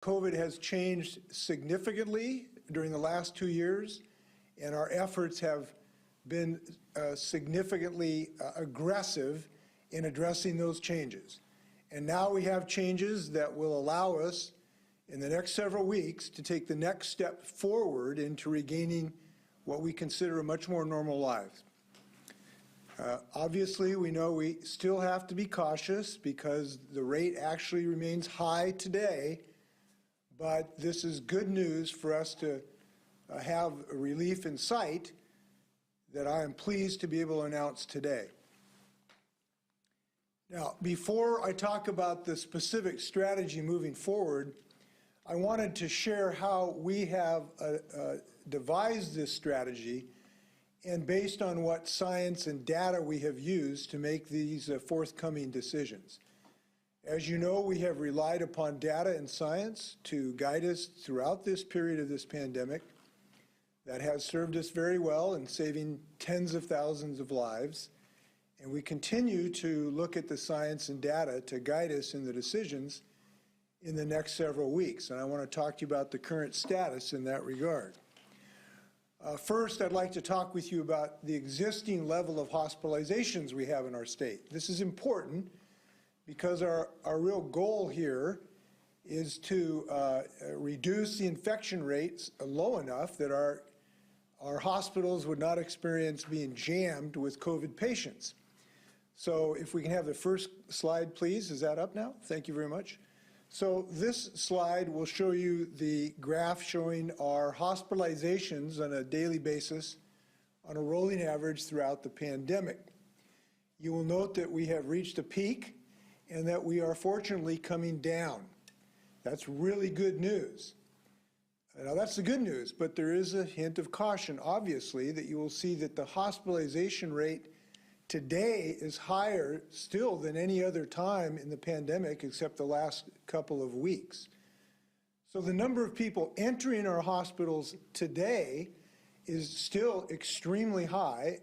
COVID has changed significantly during the last 2 years, and our efforts have been significantly aggressive in addressing those changes. And now we have changes that will allow us in the next several weeks to take the next step forward into regaining what we consider a much more normal life. Obviously, we know we still have to be cautious because the rate actually remains high today, but this is good news for us to have a relief in sight that I am pleased to be able to announce today. Now, before I talk about the specific strategy moving forward, I wanted to share how we have devised this strategy and based on what science and data we have used to make these forthcoming decisions. As you know, we have relied upon data and science to guide us throughout this period of this pandemic that has served us very well in saving tens of thousands of lives. And we continue to look at the science and data to guide us in the decisions in the next several weeks. And I want to talk to you about the current status in that regard. First, I'd like to talk with you about the existing level of hospitalizations we have in our state. This is important because our real goal here is to reduce the infection rates low enough that our hospitals would not experience being jammed with COVID patients. So if we can have the first slide, please. Is that up now? Thank you very much. So this slide will show you the graph showing our hospitalizations on a daily basis on a rolling average throughout the pandemic. You will note that we have reached a peak and that we are fortunately coming down. That's really good news. Now that's the good news, but there is a hint of caution, obviously, that you will see that the hospitalization rate today is higher still than any other time in the pandemic except the last couple of weeks. So the number of people entering our hospitals today is still extremely high,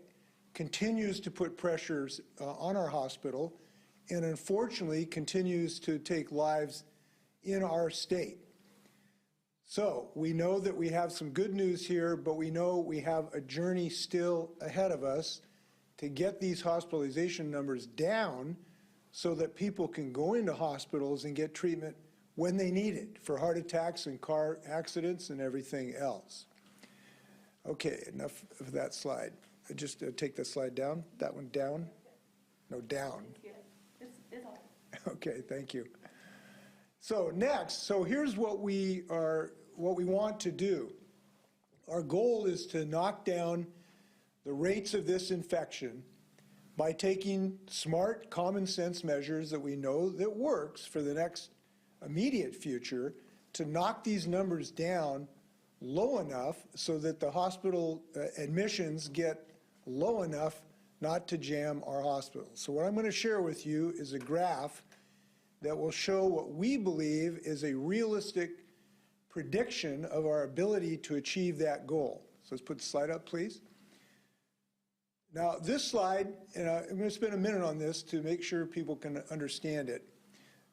continues to put pressures on our hospital, and unfortunately continues to take lives in our state. So we know that we have some good news here, but we know we have a journey still ahead of us to get these hospitalization numbers down so that people can go into hospitals and get treatment when they need it for heart attacks and car accidents and everything else. Okay, enough of that slide. Just take that slide down. That one down? No, down. It's all. Okay, thank you. So next, here's what we want to do. Our goal is to knock down the rates of this infection by taking smart, common sense measures that we know that works for the next immediate future to knock these numbers down low enough so that the hospital admissions get low enough not to jam our hospitals. So what I'm going to share with you is a graph that will show what we believe is a realistic prediction of our ability to achieve that goal. So let's put the slide up, please. Now, this slide, and I'm going to spend a minute on this to make sure people can understand it.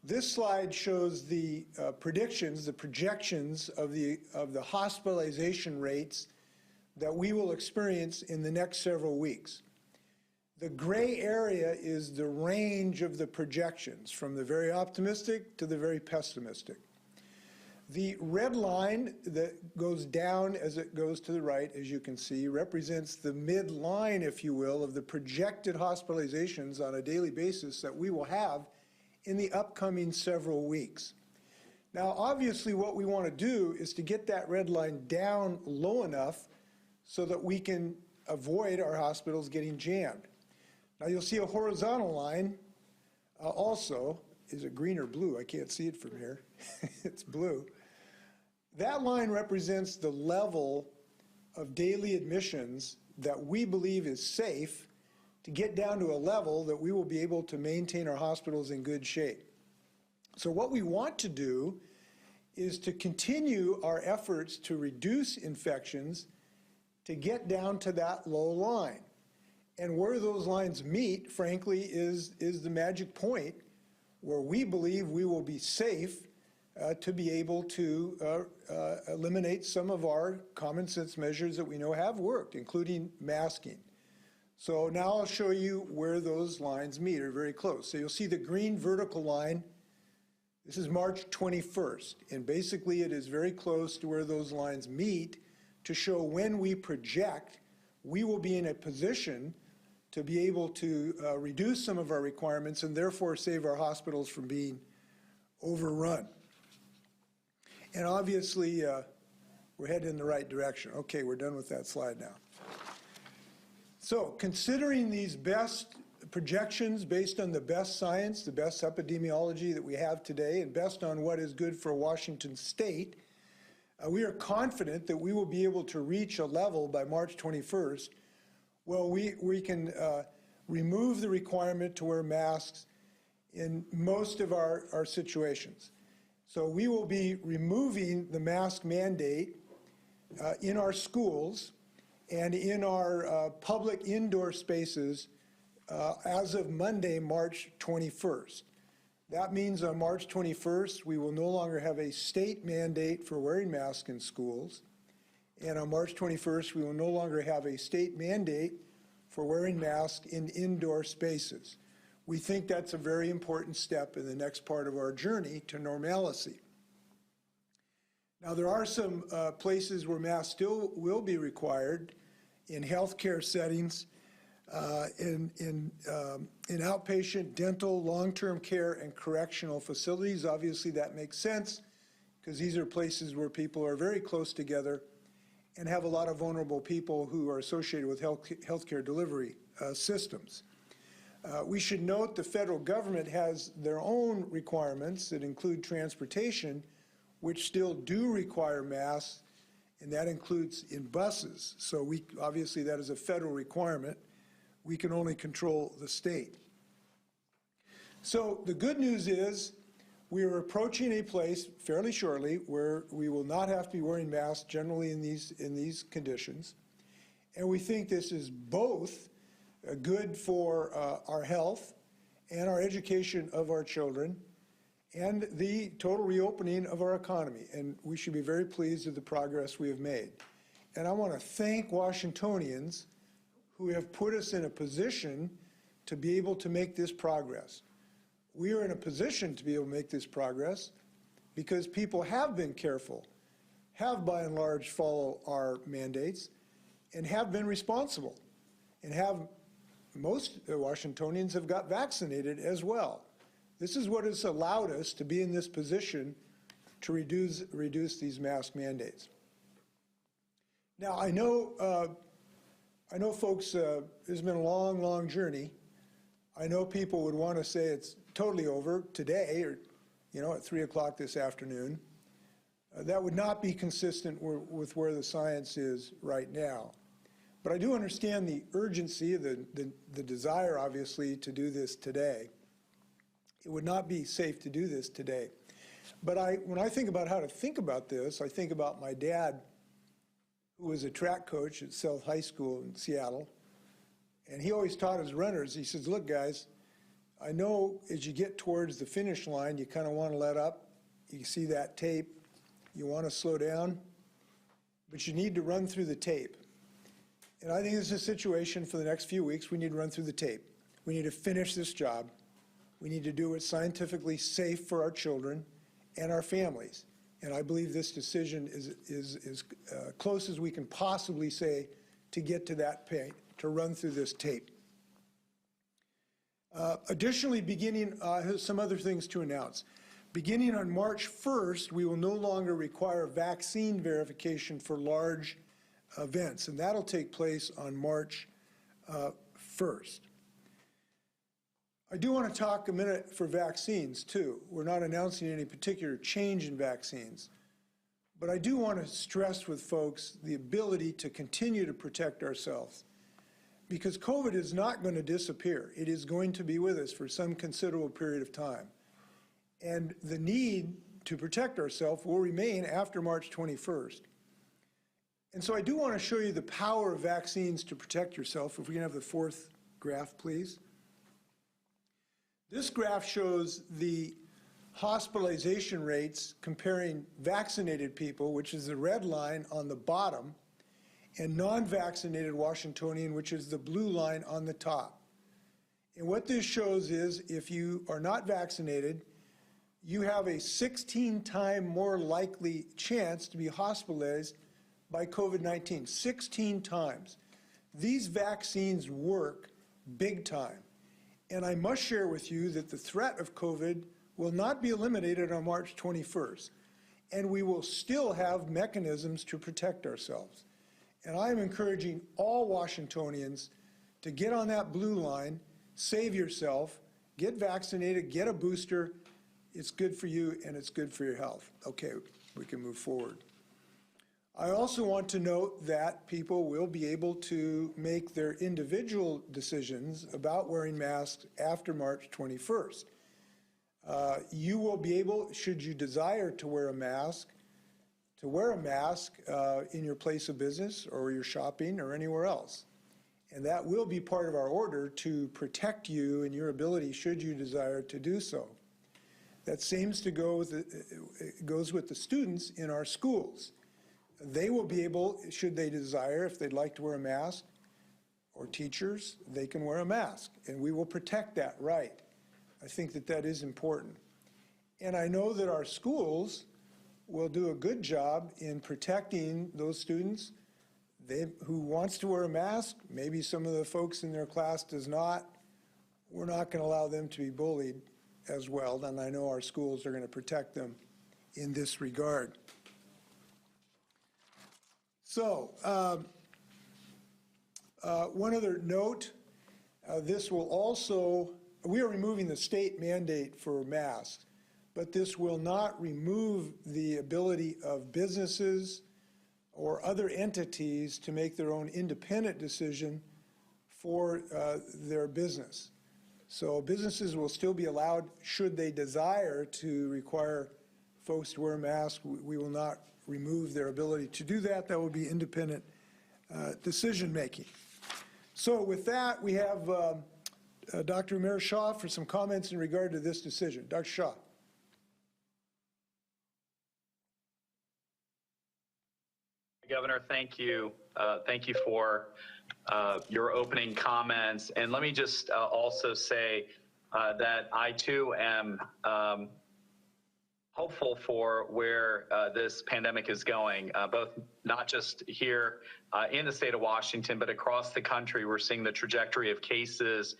This slide shows the predictions, the projections of the hospitalization rates that we will experience in the next several weeks. The gray area is the range of the projections, from the very optimistic to the very pessimistic. The red line that goes down as it goes to the right, as you can see, represents the midline, if you will, of the projected hospitalizations on a daily basis that we will have in the upcoming several weeks. Now, obviously, what we want to do is to get that red line down low enough so that we can avoid our hospitals getting jammed. Now, you'll see a horizontal line also. Is it green or blue? I can't see it from here. It's blue. That line represents the level of daily admissions that we believe is safe to get down to a level that we will be able to maintain our hospitals in good shape. So what we want to do is to continue our efforts to reduce infections to get down to that low line. And where those lines meet, frankly, is the magic point where we believe we will be safe to be able to eliminate some of our common sense measures that we know have worked, including masking. So now I'll show you where those lines meet, are very close. So you'll see the green vertical line. This is March 21st, and basically it is very close to where those lines meet to show when we project we will be in a position to be able to reduce some of our requirements and therefore save our hospitals from being overrun. And obviously, we're headed in the right direction. Okay, we're done with that slide now. So considering these best projections based on the best science, the best epidemiology that we have today, and best on what is good for Washington State, we are confident that we will be able to reach a level by March 21st where we can remove the requirement to wear masks in most of our situations. So we will be removing the mask mandate in our schools and in our public indoor spaces as of Monday, March 21st. That means on March 21st, we will no longer have a state mandate for wearing masks in schools. And on March 21st, we will no longer have a state mandate for wearing masks in indoor spaces. We think that's a very important step in the next part of our journey to normalcy. Now, there are some places where masks still will be required in healthcare settings, in outpatient, dental, long-term care, and correctional facilities. Obviously, that makes sense because these are places where people are very close together and have a lot of vulnerable people who are associated with healthcare delivery systems. We should note the federal government has their own requirements that include transportation, which still do require masks, and that includes in buses. So obviously that is a federal requirement. We can only control the state. So the good news is we are approaching a place fairly shortly where we will not have to be wearing masks generally in these conditions. And we think this is both good for our health and our education of our children and the total reopening of our economy. And we should be very pleased with the progress we have made. And I want to thank Washingtonians who have put us in a position to be able to make this progress. We are in a position to be able to make this progress because people have been careful, have by and large followed our mandates, and have been responsible, and most Washingtonians have got vaccinated as well. This is what has allowed us to be in this position to reduce these mask mandates. Now, I know folks, it's been a long, long journey. I know people would want to say it's totally over today or, at 3 o'clock this afternoon. That would not be consistent with where the science is right now. But I do understand the urgency, the desire, obviously, to do this today. It would not be safe to do this today. But when I think about how to think about this, I think about my dad, who was a track coach at South High School in Seattle. And he always taught his runners, he says, look, guys, I know as you get towards the finish line, you kind of want to let up. You see that tape. You want to slow down. But you need to run through the tape. And I think this is a situation for the next few weeks. We need to run through the tape. We need to finish this job. We need to do what's scientifically safe for our children and our families. And I believe this decision is as close as we can possibly say to get to that point, to run through this tape. Additionally, some other things to announce. Beginning on March 1st, we will no longer require vaccine verification for large events, and that'll take place on March 1st. I do want to talk a minute for vaccines, too. We're not announcing any particular change in vaccines, but I do want to stress with folks the ability to continue to protect ourselves, because COVID is not going to disappear. It is going to be with us for some considerable period of time. And the need to protect ourselves will remain after March 21st. And so I do want to show you the power of vaccines to protect yourself. If we can have the fourth graph, please. This graph shows the hospitalization rates comparing vaccinated people, which is the red line on the bottom, and non-vaccinated Washingtonian, which is the blue line on the top. And what this shows is if you are not vaccinated, you have a 16-time more likely chance to be hospitalized by COVID-19, 16 times. These vaccines work big time. And I must share with you that the threat of COVID will not be eliminated on March 21st. And we will still have mechanisms to protect ourselves. And I am encouraging all Washingtonians to get on that blue line, save yourself, get vaccinated, get a booster. It's good for you and it's good for your health. Okay, we can move forward. I also want to note that people will be able to make their individual decisions about wearing masks after March 21st. You will be able, should you desire to wear a mask in your place of business or your shopping or anywhere else. And that will be part of our order to protect you and your ability should you desire to do so. That seems to go with it goes with the students in our schools. They will be able, should they desire, if they'd like to wear a mask, or teachers, they can wear a mask, and we will protect that right. I think that that is important. And I know that our schools will do a good job in protecting those students who wants to wear a mask. Maybe some of the folks in their class does not. We're not going to allow them to be bullied as well, and I know our schools are going to protect them in this regard. So, one other note, this will also, we are removing the state mandate for masks, but this will not remove the ability of businesses or other entities to make their own independent decision for their business. So businesses will still be allowed, should they desire to require folks to wear masks. We will not remove their ability to do that. That will be independent decision making. So with that, we have Dr. Umair Shah for some comments in regard to this decision. Dr. Shah. Governor, thank you. Thank you for your opening comments. And let me just also say that I too am hopeful for where this pandemic is going, both not just here in the state of Washington, but across the country. We're seeing the trajectory of cases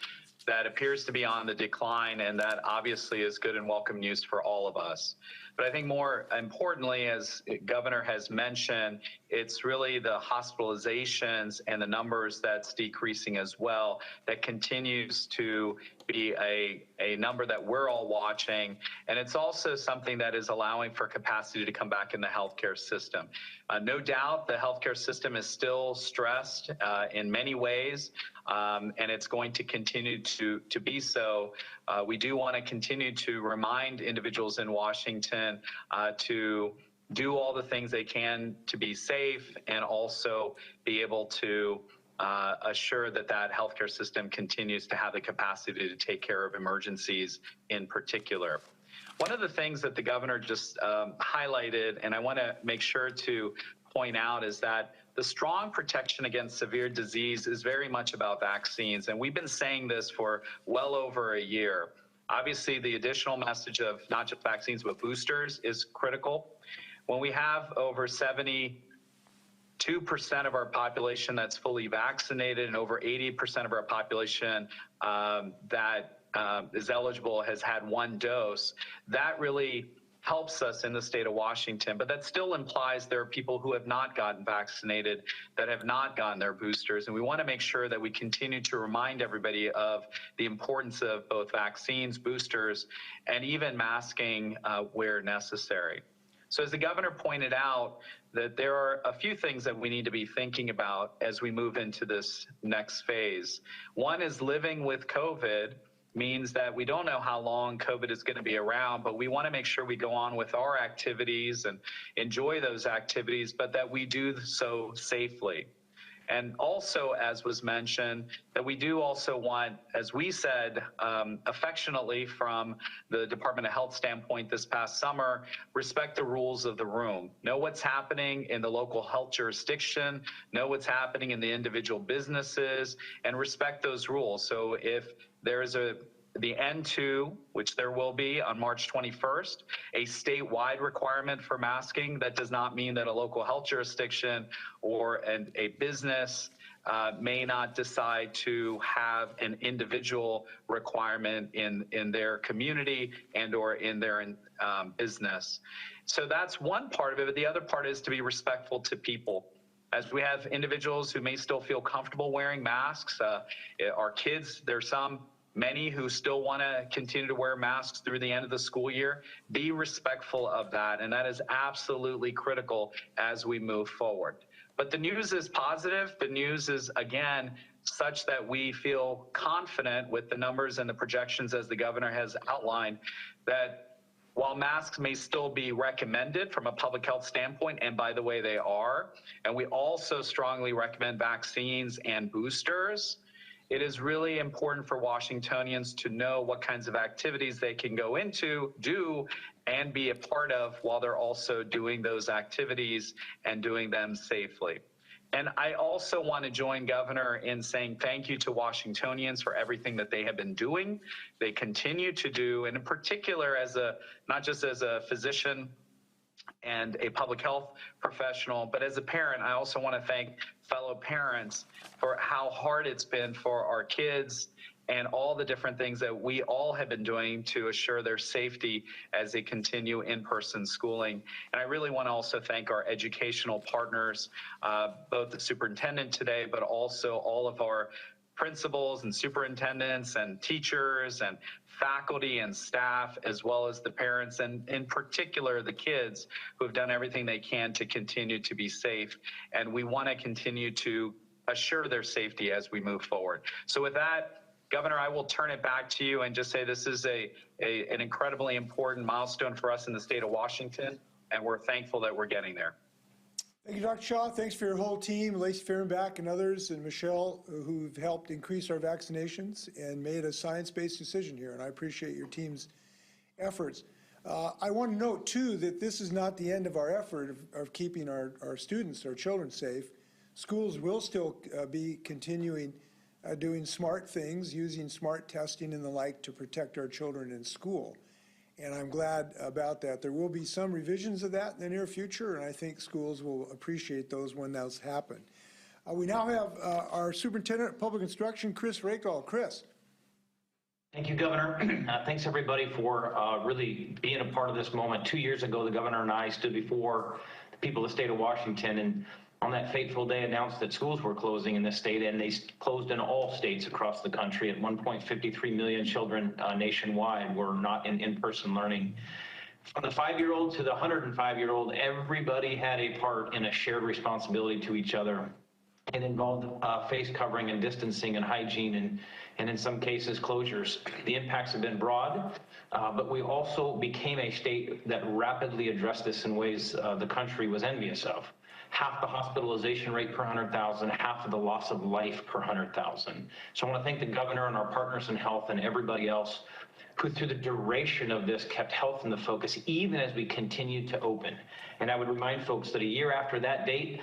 that appears to be on the decline, and that obviously is good and welcome news for all of us. But I think more importantly, as Governor has mentioned, it's really the hospitalizations and the numbers that's decreasing as well that continues to be a number that we're all watching. And it's also something that is allowing for capacity to come back in the healthcare system. No doubt the healthcare system is still stressed in many ways, and it's going to continue to be so. We do want to continue to remind individuals in Washington to do all the things they can to be safe and also be able to assure that that healthcare system continues to have the capacity to take care of emergencies in particular. One of the things that the governor just highlighted, and I want to make sure to point out, is that the strong protection against severe disease is very much about vaccines. And we've been saying this for well over a year. Obviously, the additional message of not just vaccines, but boosters is critical. When we have over 72% of our population that's fully vaccinated and over 80% of our population that is eligible has had one dose, that really helps us in the state of Washington. But that still implies there are people who have not gotten vaccinated, that have not gotten their boosters. And we want to make sure that we continue to remind everybody of the importance of both vaccines, boosters, and even masking where necessary. So as the governor pointed out, that there are a few things that we need to be thinking about as we move into this next phase. One is living with COVID means that we don't know how long COVID is going to be around, but we want to make sure we go on with our activities and enjoy those activities, but that we do so safely. And also, as was mentioned, that we do also want, as we said affectionately from the Department of Health standpoint this past summer, respect the rules of the room. Know what's happening in the local health jurisdiction, know what's happening in the individual businesses, and respect those rules. So if there's the N2, which there will be on March 21st, a statewide requirement for masking. That does not mean that a local health jurisdiction or a business may not decide to have an individual requirement in their community and or in their business. So that's one part of it, but the other part is to be respectful to people. As we have individuals who may still feel comfortable wearing masks, our kids, there's many who still want to continue to wear masks through the end of the school year. Be respectful of that, and that is absolutely critical as we move forward. But the news is positive. The news is, again, such that we feel confident with the numbers and the projections as the governor has outlined, that while masks may still be recommended from a public health standpoint, and by the way, they are, and we also strongly recommend vaccines and boosters, it is really important for Washingtonians to know what kinds of activities they can go into, do, and be a part of while they're also doing those activities and doing them safely. And I also want to join Governor in saying thank you to Washingtonians for everything that they have been doing, they continue to do, and in particular, not just as a physician and a public health professional, but as a parent, I also want to thank fellow parents for how hard it's been for our kids and all the different things that we all have been doing to assure their safety as they continue in-person schooling. And I really want to also thank our educational partners, both the superintendent today, but also all of our principals and superintendents and teachers and faculty and staff, as well as the parents, and in particular the kids who have done everything they can to continue to be safe. And we want to continue to assure their safety as we move forward. So with that, Governor, I will turn it back to you and just say this is an incredibly important milestone for us in the state of Washington, and we're thankful that we're getting there. Thank you, Dr. Shaw. Thanks for your whole team, Lacey Fehrenbach and others, and Michelle, who've helped increase our vaccinations and made a science-based decision here, and I appreciate your team's efforts. I want to note, too, that this is not the end of our effort of keeping our students, our children safe. Schools will still be continuing doing smart things, using smart testing and the like to protect our children in school. And I'm glad about that. There will be some revisions of that in the near future, and I think schools will appreciate those when those happen. We now have our Superintendent of Public Instruction, Chris Rakol. Chris. Thank you, Governor. Thanks, everybody, for really being a part of this moment. 2 years ago, the Governor and I stood before the people of the state of Washington, and on that fateful day announced that schools were closing in this state, and they closed in all states across the country. At 1.53 million children nationwide were not in in-person learning. From the 5-year-old to the 105-year-old, everybody had a part in a shared responsibility to each other. It involved face covering and distancing and hygiene and in some cases closures. The impacts have been broad, but we also became a state that rapidly addressed this in ways the country was envious of. Half the hospitalization rate per 100,000, half of the loss of life per 100,000. So I want to thank the governor and our partners in health and everybody else who through the duration of this kept health in the focus, even as we continued to open. And I would remind folks that a year after that date,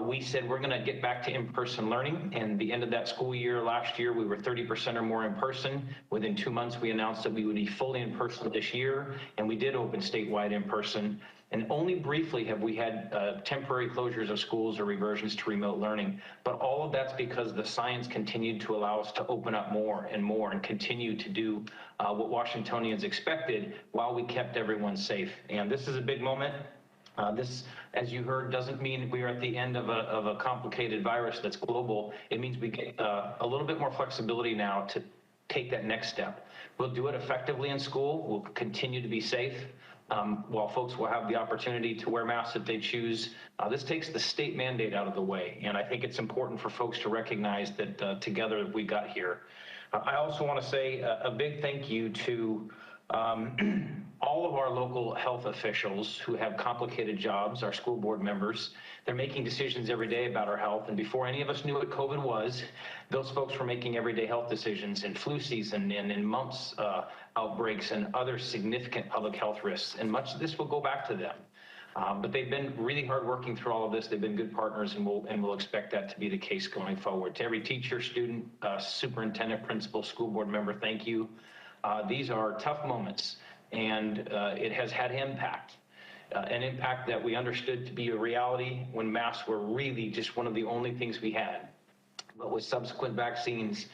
we said we're going to get back to in-person learning. And the end of that school year last year, we were 30% or more in person. Within 2 months, we announced that we would be fully in person this year, and we did open statewide in person. And only briefly have we had temporary closures of schools or reversions to remote learning. But all of that's because the science continued to allow us to open up more and continue to do what Washingtonians expected while we kept everyone safe. And this is a big moment. This, as you heard, doesn't mean we are at the end of a complicated virus that's global. It means we get a little bit more flexibility now to take that next step. We'll do it effectively in school. We'll continue to be safe. While folks will have the opportunity to wear masks if they choose, this takes the state mandate out of the way. And I think it's important for folks to recognize that together we got here. I also want to say a big thank you to All of our local health officials who have complicated jobs, our school board members, they're making decisions every day about our health. And before any of us knew what COVID was, those folks were making everyday health decisions in flu season and in mumps outbreaks and other significant public health risks. And much of this will go back to them. But they've been really hard working through all of this. They've been good partners, and we'll expect that to be the case going forward. To every teacher, student, superintendent, principal, school board member, thank you. These are tough moments, and it has had impact. An impact that we understood to be a reality when masks were really just one of the only things we had. But with subsequent vaccines,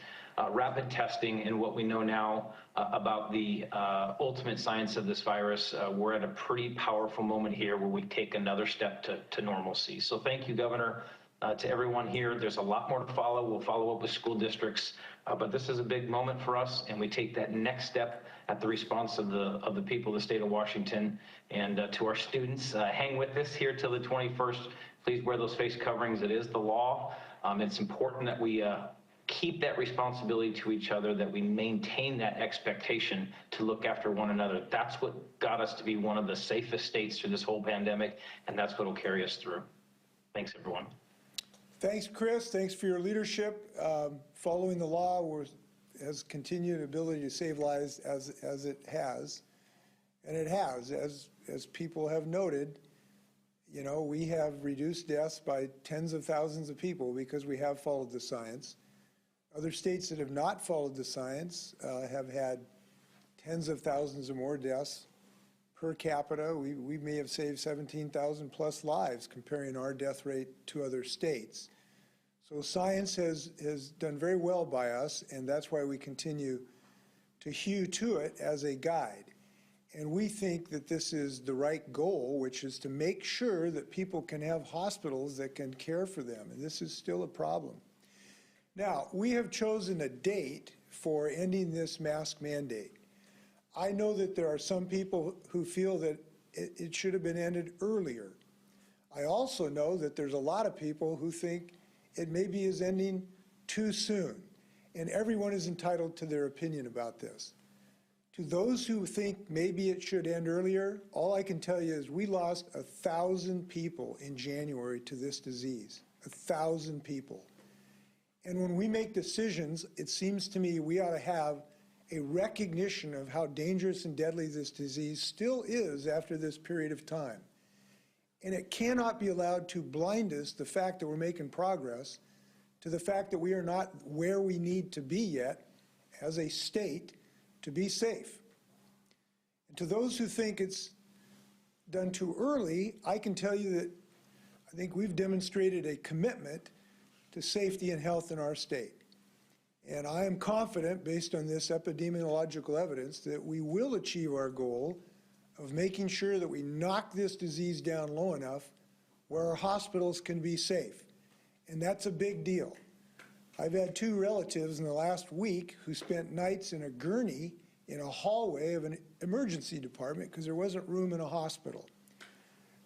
rapid testing, and what we know now about the ultimate science of this virus, we're at a pretty powerful moment here where we take another step to normalcy. So thank you, Governor. To everyone here, there's a lot more to follow. We'll follow up with school districts, but this is a big moment for us, and we take that next step at the response of the people of the state of Washington. And to our students, hang with us here till the 21st. Please wear those face coverings. It is the law. It's important that we keep that responsibility to each other, that we maintain that expectation to look after one another. That's what got us to be one of the safest states through this whole pandemic, and that's what will carry us through. Thanks, everyone. Thanks, Chris. Thanks for your leadership. Following the law has continued ability to save lives as it has. And it has, as people have noted, you know, we have reduced deaths by tens of thousands of people because we have followed the science. Other states that have not followed the science have had tens of thousands of more deaths per capita. We may have saved 17,000 plus lives comparing our death rate to other states. So science has done very well by us, and that's why we continue to hew to it as a guide. And we think that this is the right goal, which is to make sure that people can have hospitals that can care for them. And this is still a problem. Now, we have chosen a date for ending this mask mandate. I know that there are some people who feel that it should have been ended earlier. I also know that there's a lot of people who think it maybe is ending too soon, and everyone is entitled to their opinion about this. To those who think maybe it should end earlier, all I can tell you is we lost 1,000 people in January to this disease, 1,000 people. And when we make decisions, it seems to me we ought to have a recognition of how dangerous and deadly this disease still is after this period of time. And it cannot be allowed to blind us, the fact that we're making progress, to the fact that we are not where we need to be yet as a state to be safe. And to those who think it's done too early, I can tell you that I think we've demonstrated a commitment to safety and health in our state. And I am confident, based on this epidemiological evidence, that we will achieve our goal of making sure that we knock this disease down low enough where our hospitals can be safe. And that's a big deal. I've had 2 relatives in the last week who spent nights in a gurney in a hallway of an emergency department because there wasn't room in a hospital.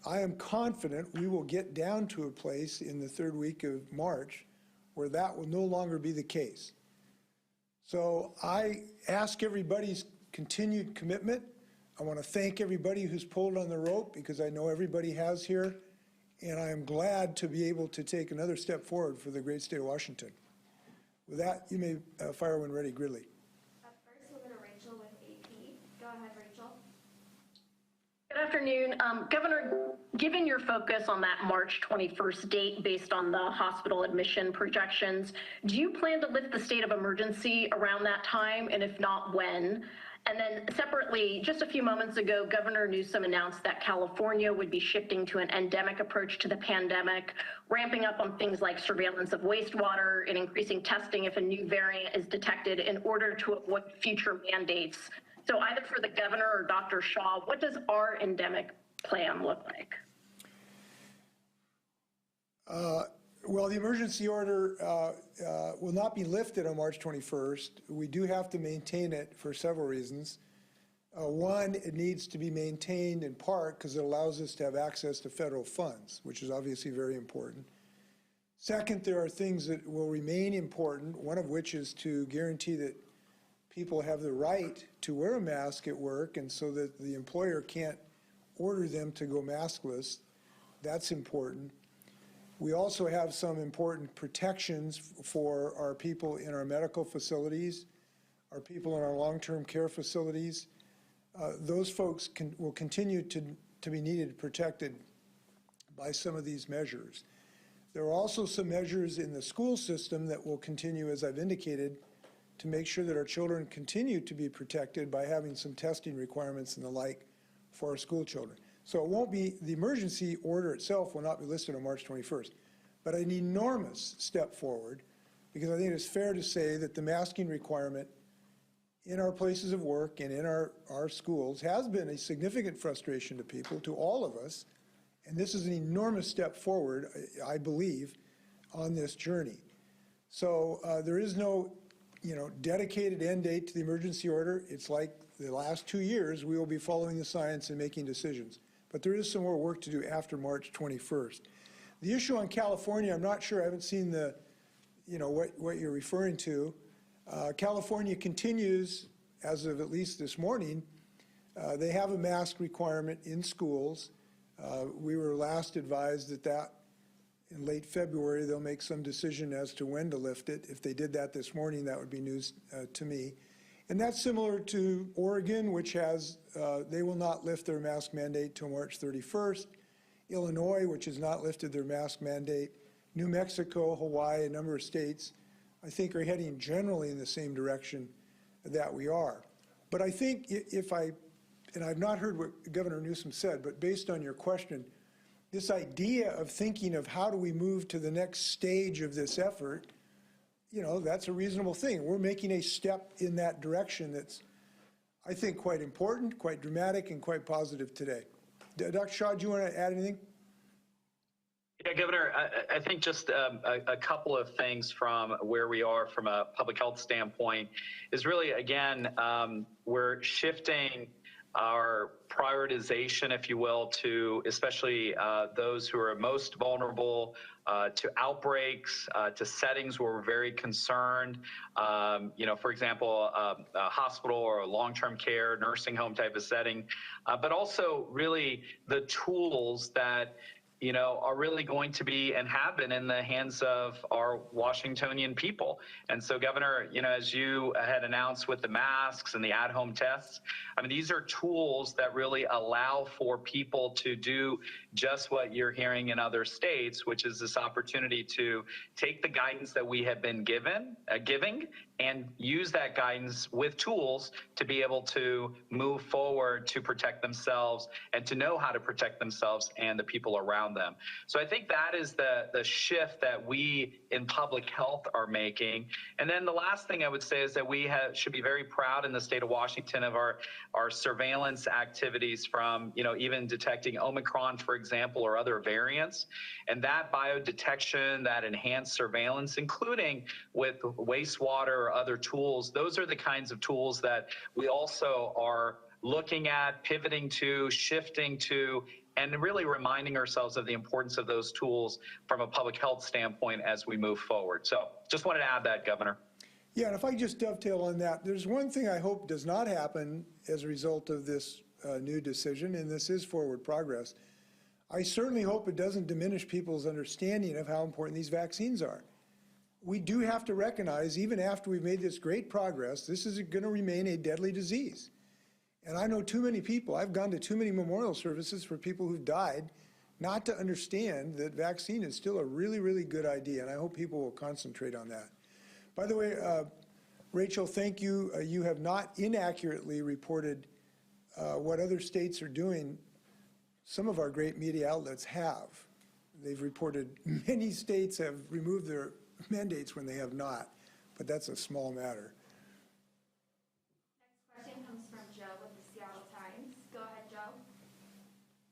I am confident we will get down to a place in the 3rd week of March where that will no longer be the case. So I ask everybody's continued commitment. I want to thank everybody who's pulled on the rope, because I know everybody has here, and I am glad to be able to take another step forward for the great state of Washington. With that, you may fire when ready, Gridley. Up first, we'll go to Rachel with AP. Go ahead, Rachel. Good afternoon. Governor, given your focus on that March 21st date based on the hospital admission projections, do you plan to lift the state of emergency around that time? And if not, when? And then separately, just a few moments ago, Governor Newsom announced that California would be shifting to an endemic approach to the pandemic, ramping up on things like surveillance of wastewater and increasing testing if a new variant is detected in order to avoid future mandates. So either for the governor or Dr. Shaw, what does our endemic plan look like? Well, the emergency order will not be lifted on March 21st. We do have to maintain it for several reasons. One, it needs to be maintained in part because it allows us to have access to federal funds, which is obviously very important. Second, there are things that will remain important, one of which is to guarantee that people have the right to wear a mask at work, and so that the employer can't order them to go maskless. That's important. We also have some important protections for our people in our medical facilities, our people in our long-term care facilities. Those folks will continue to be needed, protected by some of these measures. There are also some measures in the school system that will continue, as I've indicated, to make sure that our children continue to be protected by having some testing requirements and the like for our school children. So it won't be, the emergency order itself will not be listed on March 21st, but an enormous step forward, because I think it's fair to say that the masking requirement in our places of work and in our schools has been a significant frustration to people, to all of us, and this is an enormous step forward, I believe, on this journey. So there is no, dedicated end date to the emergency order. It's like the last 2 years, we will be following the science and making decisions. But there is some more work to do after March 21st. The issue on California, I'm not sure, I haven't seen the, what you're referring to. California continues, as of at least this morning, they have a mask requirement in schools. We were last advised that in late February, they'll make some decision as to when to lift it. If they did that this morning, that would be news to me. And that's similar to Oregon, which has, they will not lift their mask mandate till March 31st. Illinois, which has not lifted their mask mandate. New Mexico, Hawaii, a number of states, I think are heading generally in the same direction that we are. But I think and I've not heard what Governor Newsom said, but based on your question, this idea of thinking of how do we move to the next stage of this effort, that's a reasonable thing. We're making a step in that direction that's, I think, quite important, quite dramatic, and quite positive today. Dr. Shaw, do you want to add anything? Yeah, Governor, I think just a couple of things from where we are from a public health standpoint is really, again, we're shifting our prioritization, if you will, to especially those who are most vulnerable to outbreaks, to settings where we're very concerned, for example, a hospital or a long-term care, nursing home type of setting, but also really the tools that are really going to be and have been in the hands of our Washingtonian people. And so, Governor, as you had announced with the masks and the at-home tests, these are tools that really allow for people to do just what you're hearing in other states, which is this opportunity to take the guidance that we have been giving and use that guidance with tools to be able to move forward to protect themselves and to know how to protect themselves and the people around them. So I think that is the shift that we in public health are making. And then the last thing I would say is that we should be very proud in the state of Washington of our surveillance activities from, even detecting Omicron, for example, or other variants. And that biodetection, that enhanced surveillance, including with wastewater or other tools, those are the kinds of tools that we also are looking at, pivoting to, shifting to, and really reminding ourselves of the importance of those tools from a public health standpoint as we move forward. So just wanted to add that, Governor. Yeah, and if I just dovetail on that, there's one thing I hope does not happen as a result of this new decision, and this is forward progress. I certainly hope it doesn't diminish people's understanding of how important these vaccines are. We do have to recognize, even after we've made this great progress, this is going to remain a deadly disease. And I know too many people, I've gone to too many memorial services for people who've died, not to understand that vaccine is still a really, really good idea, and I hope people will concentrate on that. By the way, Rachel, thank you. You have not inaccurately reported what other states are doing. Some of our great media outlets have. They've reported many states have removed their mandates when they have not, but that's a small matter. Next question comes from Joe with the Seattle Times. Go ahead, Joe.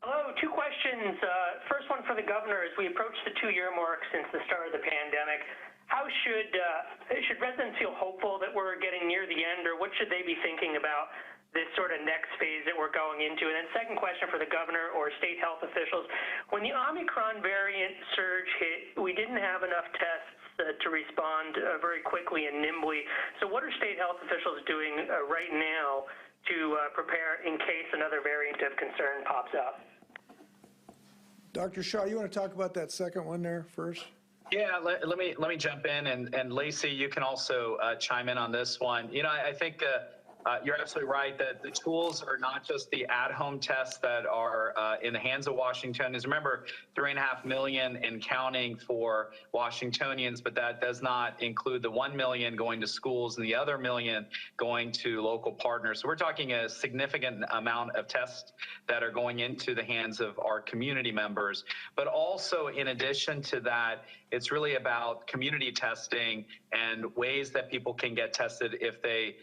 Hello, two questions. First one for the governor. As we approach the 2-year mark since the start of the pandemic, how should residents feel hopeful that we're getting near the end, or what should they be thinking about this sort of next phase that we're going into? And then second question for the governor or state health officials. When the Omicron variant surge hit, we didn't have enough tests to respond very quickly and nimbly. So what are state health officials doing right now to prepare in case another variant of concern pops up? Dr. Shaw, you want to talk about that second one there first? Yeah, let me jump in, and Lacey, you can also chime in on this one. You know, I think you're absolutely right that the tools are not just the at-home tests that are in the hands of Washingtonians. Remember, 3.5 million and counting for Washingtonians, but that does not include the 1 million going to schools and the other million going to local partners. So we're talking a significant amount of tests that are going into the hands of our community members. But also, in addition to that, it's really about community testing and ways that people can get tested if they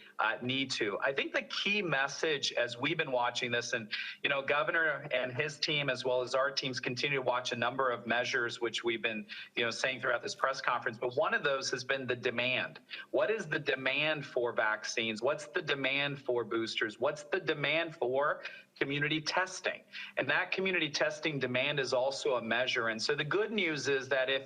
need to. I think the key message as we've been watching this, and you know, Governor and his team as well as our teams continue to watch a number of measures which we've been saying throughout this press conference, but one of those has been the demand. What is the demand for vaccines? What's the demand for boosters? What's the demand for community testing? And that community testing demand is also a measure. And so the good news is that if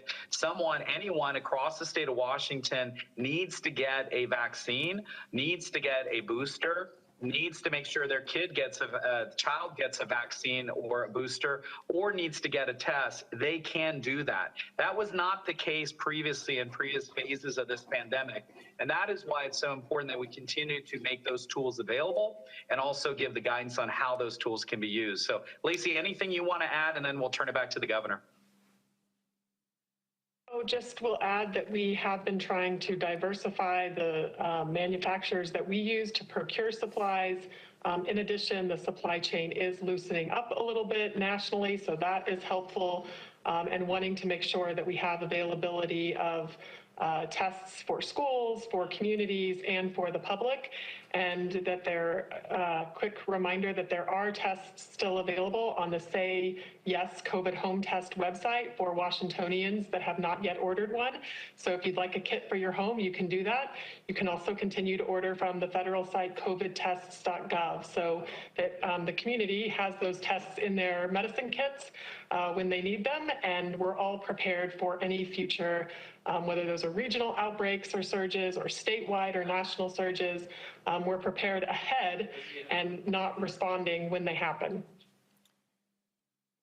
anyone across the state of Washington needs to get a vaccine, needs to get a booster, needs to make sure their child gets a vaccine or a booster, or needs to get a test, they can do that. That was not the case previously in previous phases of this pandemic. And that is why it's so important that we continue to make those tools available and also give the guidance on how those tools can be used. So, Lacey, anything you want to add, and then we'll turn it back to the governor. Just will add that we have been trying to diversify the manufacturers that we use to procure supplies. In addition, the supply chain is loosening up a little bit nationally, so that is helpful, and wanting to make sure that we have availability of tests for schools, for communities, and for the public. And that quick reminder that there are tests still available on the Say Yes COVID Home Test website for Washingtonians that have not yet ordered one. So if you'd like a kit for your home, you can do that. You can also continue to order from the federal site covidtests.gov, so that the community has those tests in their medicine kits when they need them, and we're all prepared for any future, whether those are regional outbreaks or surges or statewide or national surges. We're prepared ahead and not responding when they happen.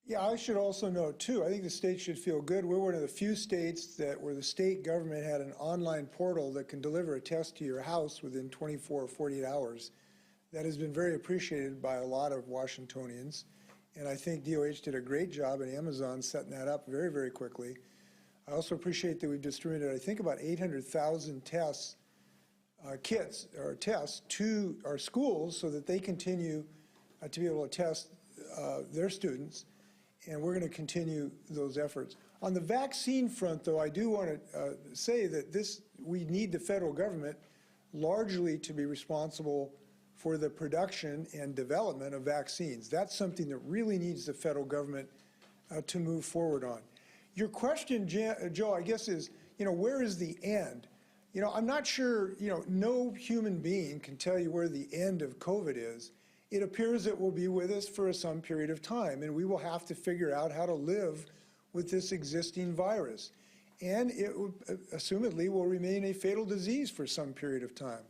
Yeah, I should also note too, I think the state should feel good. We're one of the few states where the state government had an online portal that can deliver a test to your house within 24 or 48 hours. That has been very appreciated by a lot of Washingtonians. And I think DOH did a great job at Amazon setting that up very, very quickly. I also appreciate that we've distributed, I think, about 800,000 tests, kits or tests to our schools so that they continue to be able to test their students. And we're going to continue those efforts. On the vaccine front, though, I do want to say that we need the federal government largely to be responsible for the production and development of vaccines. That's something that really needs the federal government to move forward on. Your question, Joe, I guess is, where is the end? I'm not sure, no human being can tell you where the end of COVID is. It appears it will be with us for some period of time, and we will have to figure out how to live with this existing virus. And it assumedly will remain a fatal disease for some period of time.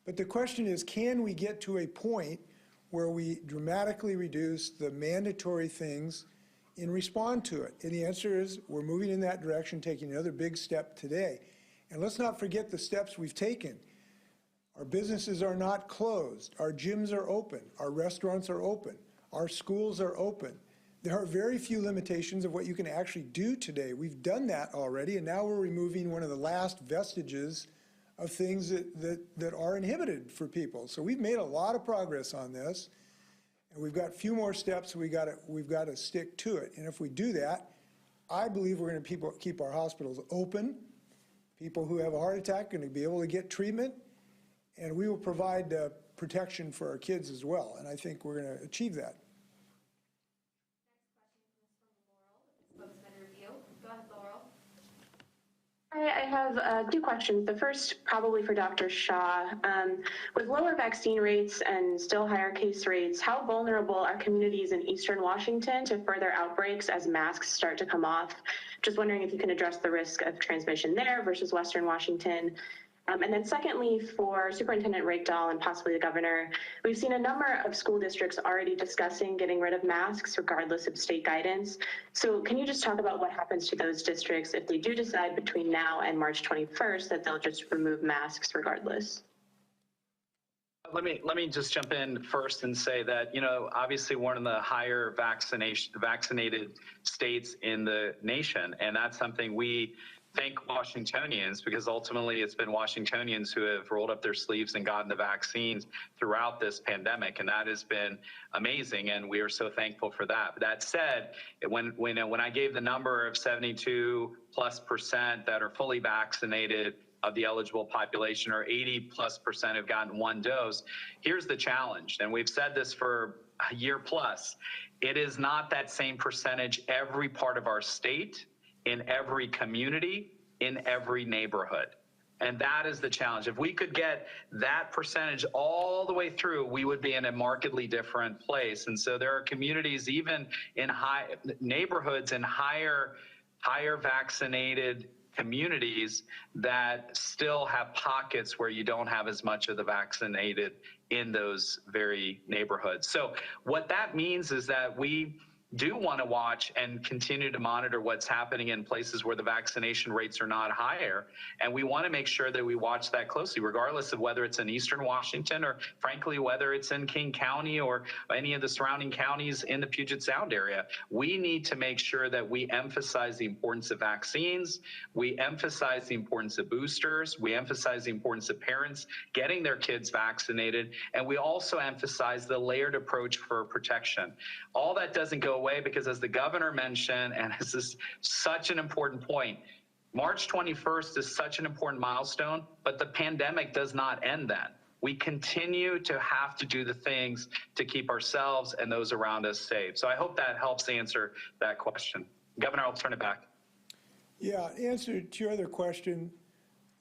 But the question is, can we get to a point where we dramatically reduce the mandatory things and respond to it? And the answer is we're moving in that direction, taking another big step today. And let's not forget the steps we've taken. Our businesses are not closed. Our gyms are open. Our restaurants are open. Our schools are open. There are very few limitations of what you can actually do today. We've done that already, and now we're removing one of the last vestiges of things that are inhibited for people. So we've made a lot of progress on this, and we've got a few more steps we've got to stick to it. And if we do that, I believe we're going to keep our hospitals open. People who have a heart attack are going to be able to get treatment, and we will provide protection for our kids as well. And I think we're going to achieve that. Next question comes from Laurel with the Spokesman Review. Go ahead, Laurel. I have two questions. The first, probably for Dr. Shaw. With lower vaccine rates and still higher case rates, how vulnerable are communities in Eastern Washington to further outbreaks as masks start to come off? Just wondering if you can address the risk of transmission there versus Western Washington. And then secondly, for Superintendent Rakedahl and possibly the governor, we've seen a number of school districts already discussing getting rid of masks regardless of state guidance. So can you just talk about what happens to those districts if they do decide between now and March 21st that they'll just remove masks regardless? Let me just jump in first and say that, obviously one of the higher vaccinated states in the nation, and that's something we thank Washingtonians, because ultimately it's been Washingtonians who have rolled up their sleeves and gotten the vaccines throughout this pandemic, and that has been amazing, and we are so thankful for that. But that said, when I gave the number of 72+% that are fully vaccinated of the eligible population, or 80+% have gotten one dose, here's the challenge, and we've said this for a year plus. It is not that same percentage every part of our state, in every community, in every neighborhood. And that is the challenge. If we could get that percentage all the way through, we would be in a markedly different place. And so there are communities, even in neighborhoods in higher vaccinated communities, that still have pockets where you don't have as much of the vaccinated in those very neighborhoods. So what that means is that we do want to watch and continue to monitor what's happening in places where the vaccination rates are not higher. And we want to make sure that we watch that closely, regardless of whether it's in Eastern Washington or, frankly, whether it's in King County or any of the surrounding counties in the Puget Sound area. We need to make sure that we emphasize the importance of vaccines. We emphasize the importance of boosters. We emphasize the importance of parents getting their kids vaccinated. And we also emphasize the layered approach for protection. All that doesn't go away, because as the governor mentioned, and this is such an important point, March 21st is such an important milestone, but the pandemic does not end then. We continue to have to do the things to keep ourselves and those around us safe. So I hope that helps answer that question. Governor, I'll turn it back. Yeah, answer to your other question,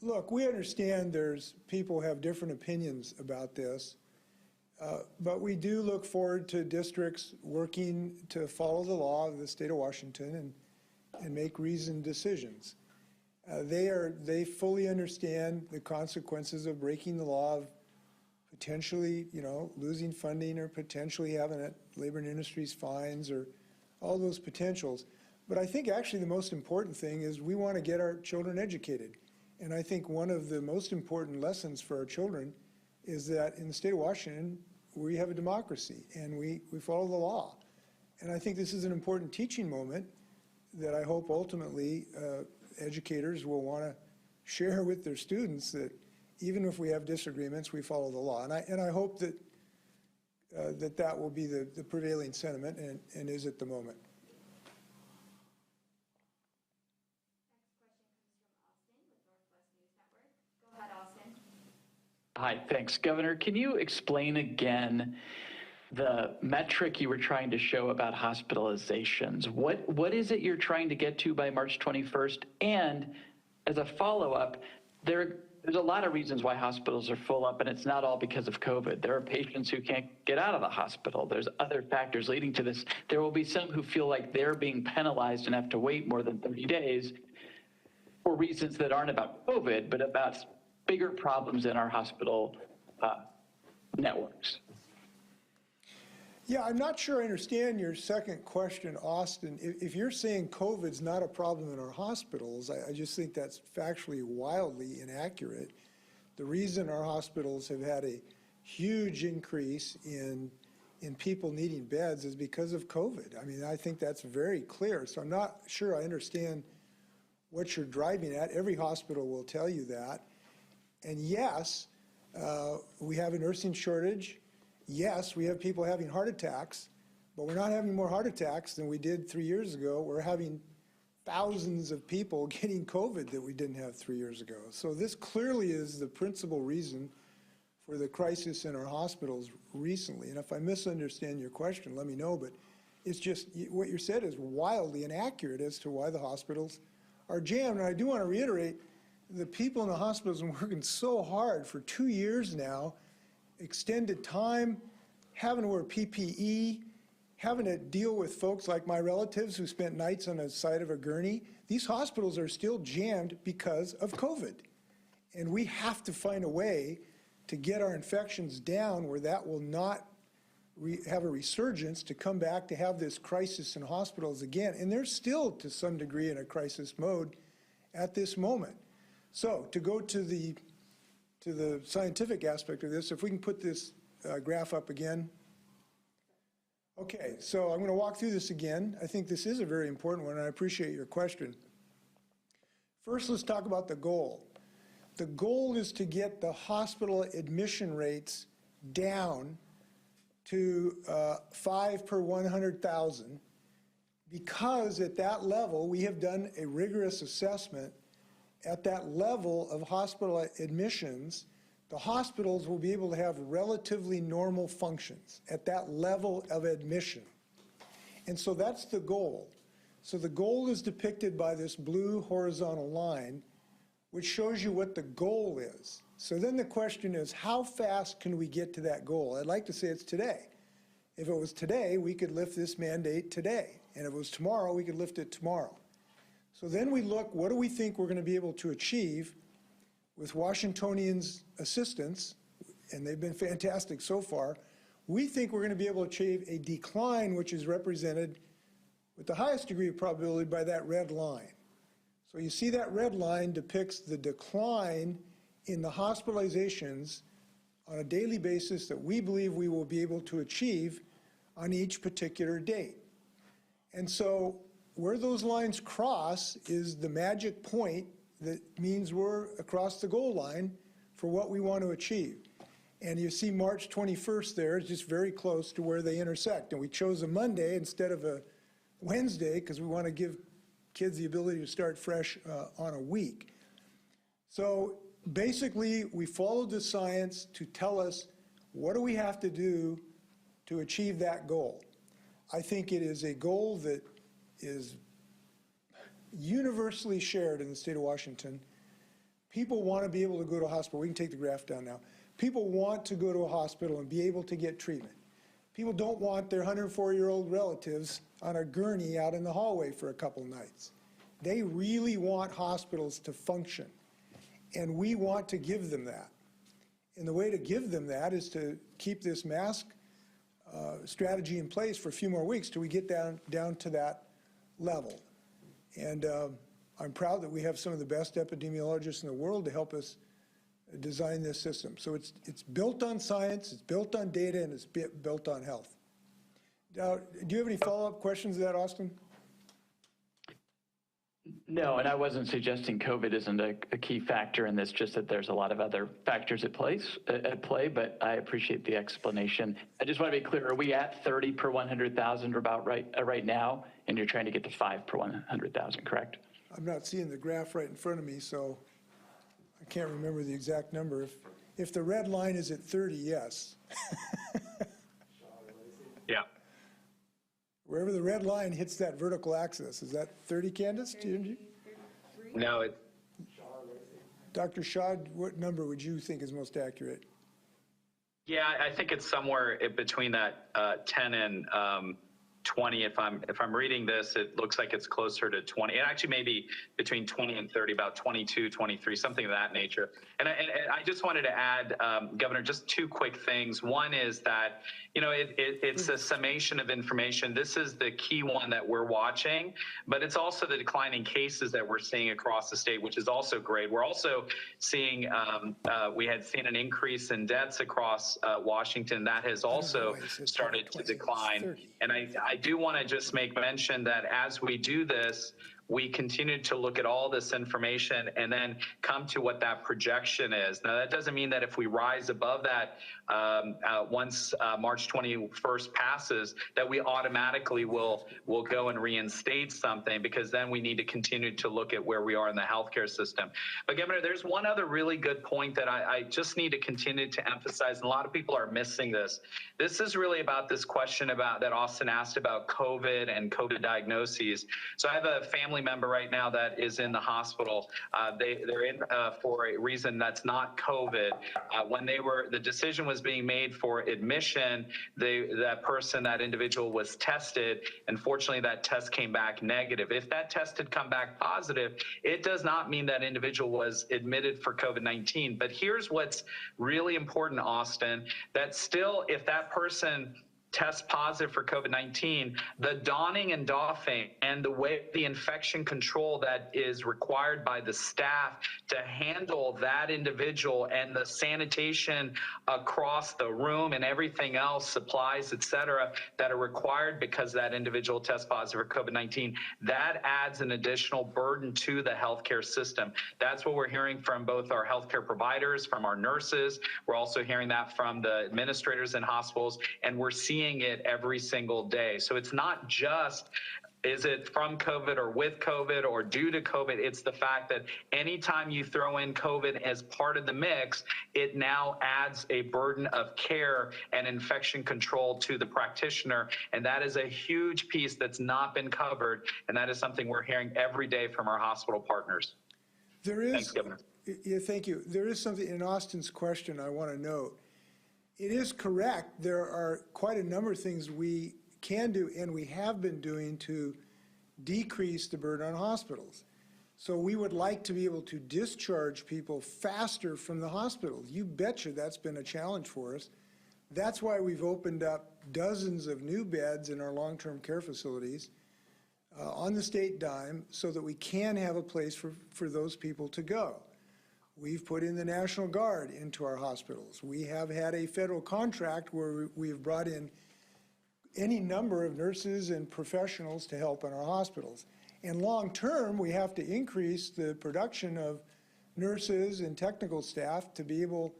look, we understand there's people have different opinions about this. But we do look forward to districts working to follow the law of the state of Washington and make reasoned decisions. They fully understand the consequences of breaking the law, of potentially, losing funding or potentially having labor and industries fines or all those potentials. But I think actually the most important thing is we want to get our children educated. And I think one of the most important lessons for our children is that in the state of Washington, we have a democracy and we follow the law. And I think this is an important teaching moment that I hope ultimately educators will want to share with their students, that even if we have disagreements, we follow the law. And I hope that that will be the prevailing sentiment and is at the moment. Hi, thanks. Governor, can you explain again the metric you were trying to show about hospitalizations? What is it you're trying to get to by March 21st? And as a follow-up, there's a lot of reasons why hospitals are full up, and it's not all because of COVID. There are patients who can't get out of the hospital. There's other factors leading to this. There will be some who feel like they're being penalized and have to wait more than 30 days for reasons that aren't about COVID, but about bigger problems in our hospital networks. Yeah, I'm not sure I understand your second question, Austin. If you're saying COVID's not a problem in our hospitals, I just think that's factually wildly inaccurate. The reason our hospitals have had a huge increase in people needing beds is because of COVID. I mean, I think that's very clear. So I'm not sure I understand what you're driving at. Every hospital will tell you that. And yes, we have a nursing shortage. Yes, we have people having heart attacks, but we're not having more heart attacks than we did 3 years ago. We're having thousands of people getting COVID that we didn't have 3 years ago. So this clearly is the principal reason for the crisis in our hospitals recently. And if I misunderstand your question, let me know, but it's just what you said is wildly inaccurate as to why the hospitals are jammed. And I do want to reiterate, the people in the hospitals have been working so hard for 2 years now, extended time, having to wear PPE, having to deal with folks like my relatives who spent nights on the side of a gurney. These hospitals are still jammed because of COVID. And we have to find a way to get our infections down where that will not have a resurgence to come back to have this crisis in hospitals again. And they're still, to some degree, in a crisis mode at this moment. So to go to the scientific aspect of this, if we can put this graph up again. Okay, so I'm going to walk through this again. I think this is a very important one, and I appreciate your question. First, let's talk about the goal. The goal is to get the hospital admission rates down to 5 per 100,000, because at that level, we have done a rigorous assessment. At that level of hospital admissions, the hospitals will be able to have relatively normal functions at that level of admission. And so that's the goal. So the goal is depicted by this blue horizontal line, which shows you what the goal is. So then the question is, how fast can we get to that goal? I'd like to say it's today. If it was today, we could lift this mandate today. And if it was tomorrow, we could lift it tomorrow. So then we look, what do we think we're going to be able to achieve with Washingtonians' assistance, and they've been fantastic so far. We think we're going to be able to achieve a decline, which is represented with the highest degree of probability by that red line. So you see that red line depicts the decline in the hospitalizations on a daily basis that we believe we will be able to achieve on each particular date. And so where those lines cross is the magic point that means we're across the goal line for what we want to achieve. And you see March 21st there is just very close to where they intersect. And we chose a Monday instead of a Wednesday because we want to give kids the ability to start fresh on a week. So basically, we followed the science to tell us what do we have to do to achieve that goal. I think it is a goal that is universally shared in the state of Washington. People want to be able to go to a hospital. We can take the graph down now. People want to go to a hospital and be able to get treatment. People don't want their 104-year-old relatives on a gurney out in the hallway for a couple nights. They really want hospitals to function, and we want to give them that. And the way to give them that is to keep this mask strategy in place for a few more weeks till we get down to that level. And I'm proud that we have some of the best epidemiologists in the world to help us design this system. So it's built on science, it's built on data, and it's built on health. Now, do you have any follow-up questions to that, Austin? No, and I wasn't suggesting COVID isn't a key factor in this, just that there's a lot of other factors at play, but I appreciate the explanation. I just want to be clear, are we at 30 per 100,000 or about right now, and you're trying to get to 5 per 100,000, correct? I'm not seeing the graph right in front of me, so I can't remember the exact number. If the red line is at 30, yes. Yeah. Wherever the red line hits that vertical axis, is that 30, Candace? No, it. Dr. Shaw, what number would you think is most accurate? Yeah, I think it's somewhere between that 10 and 20. If I'm reading this, it looks like it's closer to 20. It actually may be between 20 and 30, about 22, 23, something of that nature. And I just wanted to add, Governor, just two quick things. One is that, you know, it's a summation of information. This is the key one that we're watching, but it's also the declining cases that we're seeing across the state, which is also great. We're also seeing, we had seen an increase in deaths across Washington. That has also started to decline. And I do want to just make mention that as we do this, we continue to look at all this information and then come to what that projection is. Now, that doesn't mean that if we rise above that once March 21st passes, that we automatically will go and reinstate something, because then we need to continue to look at where we are in the healthcare system. But Governor, there's one other really good point that I just need to continue to emphasize, and a lot of people are missing this. This is really about this question about that Austin asked about COVID and COVID diagnoses. So I have a family family member right now that is in the hospital. They're in for a reason that's not COVID. When the decision was being made for admission, that individual was tested. Unfortunately, that test came back negative. If that test had come back positive, it does not mean that individual was admitted for COVID-19. But here's what's really important, Austin, that still, if that person test positive for COVID-19, the donning and doffing and the way the infection control that is required by the staff to handle that individual and the sanitation across the room and everything else, supplies, et cetera, that are required because that individual tests positive for COVID-19, that adds an additional burden to the healthcare system. That's what we're hearing from both our healthcare providers, from our nurses. We're also hearing that from the administrators in hospitals, and we're seeing it every single day. So it's not just, is it from COVID or with COVID or due to COVID? It's the fact that anytime you throw in COVID as part of the mix, it now adds a burden of care and infection control to the practitioner. And that is a huge piece that's not been covered. And that is something we're hearing every day from our hospital partners. Thanks, Governor. Yeah, thank you. There is something in Austin's question I want to note. It is correct. There are quite a number of things we can do and we have been doing to decrease the burden on hospitals. So we would like to be able to discharge people faster from the hospital. You betcha that's been a challenge for us. That's why we've opened up dozens of new beds in our long-term care facilities on the state dime so that we can have a place for those people to go. We've put in the National Guard into our hospitals. We have had a federal contract where we have brought in any number of nurses and professionals to help in our hospitals. And long term, we have to increase the production of nurses and technical staff to be able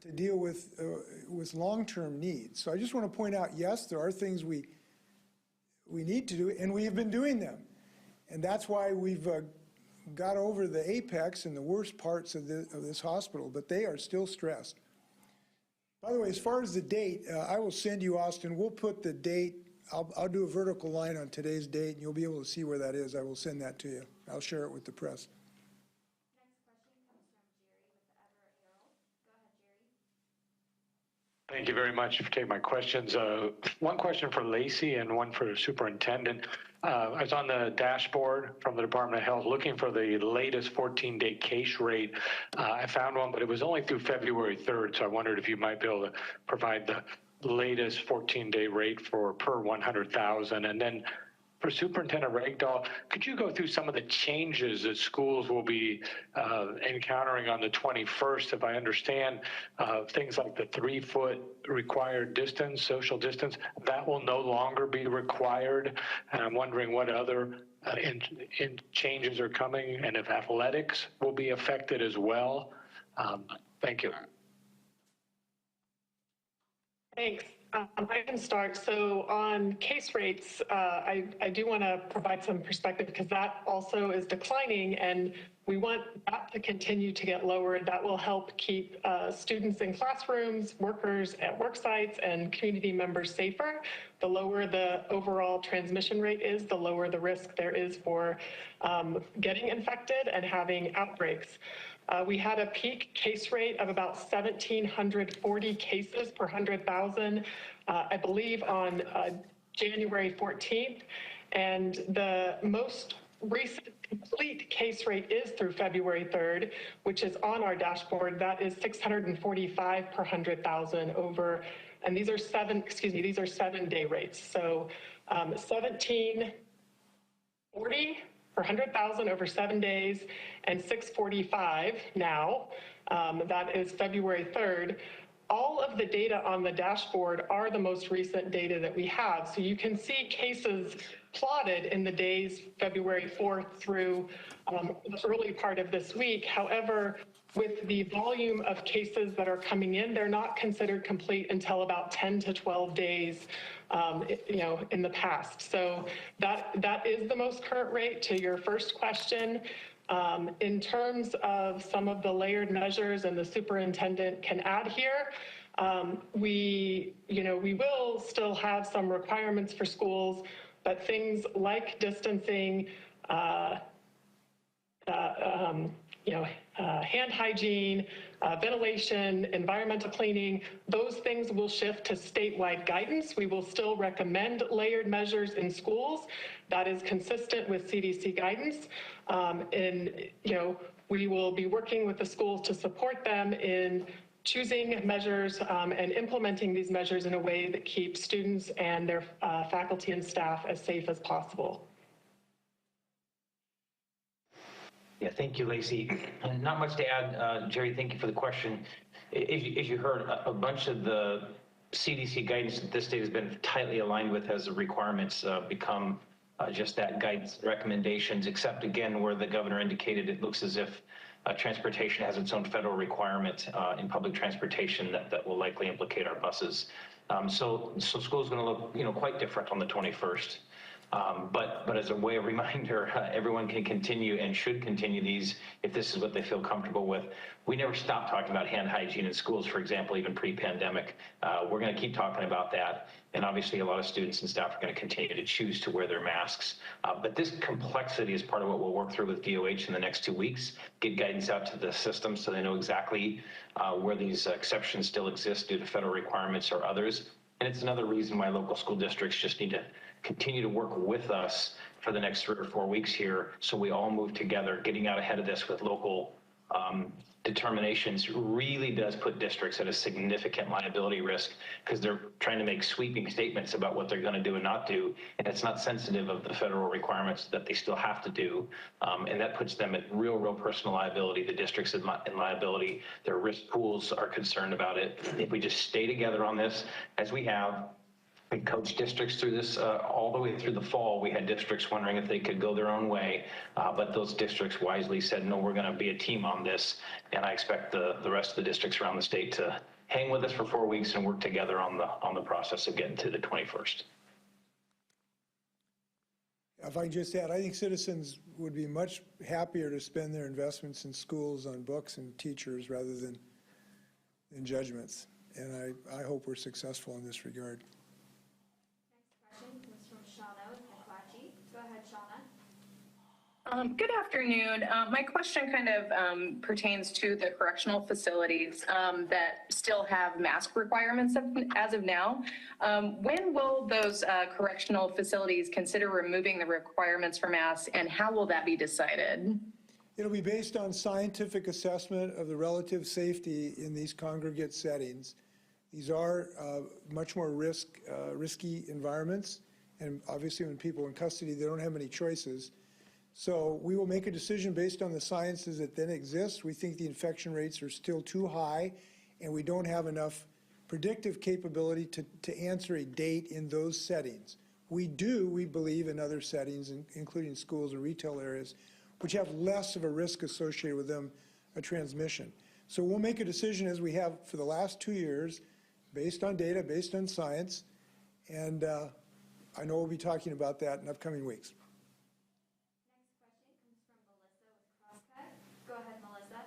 to deal with long-term needs. So I just want to point out, yes, there are things we need to do, and we have been doing them. And that's why we've got over the apex and the worst parts of this hospital, but they are still stressed. By the way, as far as the date, I will send you, Austin, we'll put the date, I'll do a vertical line on today's date, and you'll be able to see where that is. I will send that to you. I'll share it with the press. Next question comes from Jerry with the Everett Herald. Go ahead, Jerry. Thank you very much for taking my questions. One question for Lacey and one for the superintendent. I was on the dashboard from the Department of Health looking for the latest 14-day case rate. I found one, but it was only through February 3rd, so I wondered if you might be able to provide the latest 14-day rate for per 100,000. And then for Superintendent Ragdoll, could you go through some of the changes that schools will be encountering on the 21st? If I understand, things like the 3-foot required distance, social distance, that will no longer be required. And I'm wondering what other changes are coming and if athletics will be affected as well. Thank you. Thanks. I can start. So on case rates, I do want to provide some perspective because that also is declining and we want that to continue to get lower. That will help keep students in classrooms, workers at work sites, and community members safer. The lower the overall transmission rate is, the lower the risk there is for getting infected and having outbreaks. We had a peak case rate of about 1,740 cases per 100,000, I believe on January 14th. And the most recent complete case rate is through February 3rd, which is on our dashboard. That is 645 per 100,000 over, and these are 7-day rates. So 1,740 per 100,000 over 7 days, and 645 now. That is February 3rd. All of the data on the dashboard are the most recent data that we have. So you can see cases plotted in the days February 4th through the early part of this week. However, with the volume of cases that are coming in, they're not considered complete until about 10 to 12 days in the past. So that is the most current rate to your first question. In terms of some of the layered measures, and the superintendent can add here, we will still have some requirements for schools, but things like distancing, hand hygiene, ventilation, environmental cleaning, those things will shift to statewide guidance. We will still recommend layered measures in schools. That is consistent with CDC guidance. We will be working with the schools to support them in choosing measures and implementing these measures in a way that keeps students and their faculty and staff as safe as possible. Yeah, thank you, Lacey. And not much to add, Jerry, thank you for the question. As you heard, a bunch of the CDC guidance that this state has been tightly aligned with as the requirements become just that, guidance recommendations, except again, where the governor indicated it looks as if transportation has its own federal requirement in public transportation that will likely implicate our buses. So school's gonna look, quite different on the 21st. But as a way of reminder, everyone can continue and should continue these if this is what they feel comfortable with. We never stopped talking about hand hygiene in schools, for example, even pre-pandemic. We're going to keep talking about that. And obviously a lot of students and staff are going to continue to choose to wear their masks. But this complexity is part of what we'll work through with DOH in the next 2 weeks, get guidance out to the system so they know exactly where these exceptions still exist due to federal requirements or others. And it's another reason why local school districts just need to continue to work with us for the next 3 or 4 weeks here so we all move together. Getting out ahead of this with local determinations really does put districts at a significant liability risk because they're trying to make sweeping statements about what they're going to do and not do, and it's not sensitive of the federal requirements that they still have to do, and that puts them at real personal liability. The districts in liability, their risk pools are concerned about it. If we just stay together on this as we have, we coached districts through this all the way through the fall. We had districts wondering if they could go their own way, but those districts wisely said, no, we're going to be a team on this. And I expect the rest of the districts around the state to hang with us for 4 weeks and work together on the process of getting to the 21st. If I can just add, I think citizens would be much happier to spend their investments in schools on books and teachers rather than in judgments. And I hope we're successful in this regard. Go ahead, Shauna. Good afternoon. My question kind of pertains to the correctional facilities that still have mask requirements as of now. When will those correctional facilities consider removing the requirements for masks, and how will that be decided? It'll be based on scientific assessment of the relative safety in these congregate settings. These are much more risky environments. And obviously when people are in custody, they don't have many choices. So we will make a decision based on the sciences that then exist. We think the infection rates are still too high, and we don't have enough predictive capability to answer a date in those settings. We believe, in other settings, including schools and retail areas, which have less of a risk associated with them, a transmission. So we'll make a decision as we have for the last 2 years, based on data, based on science, and I know we'll be talking about that in upcoming weeks. Next question comes from Melissa with Crosscut. Go ahead, Melissa.